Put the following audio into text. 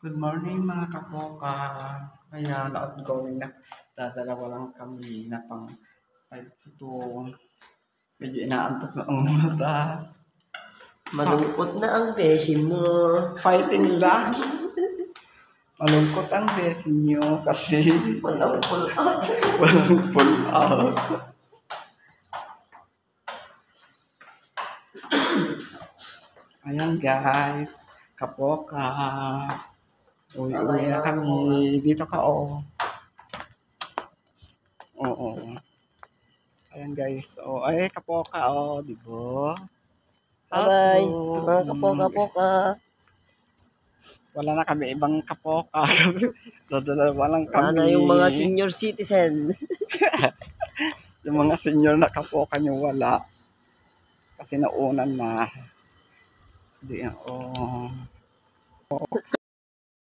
Good morning mga kapoka. Ayan, outgoing na. Dadalawa lang kami na pang 5 to 2. Medyo inaantok na ang mata. Malungkot na ang beshi mo. Fighting lang. Malungkot ang besin nyo kasi Walang pull out. walang pull out. Ayan guys, kapoka. Uwi na kami. Dito ka Oo. Ayan guys. Ay kapoka di ba? Bye, mga kapoka-poka. Wala na kami ibang kapoka. Dadalawa lang kami. Sana yung mga senior citizen. Yung mga senior na kapoka nyo wala. Kasi naunan na. Hindi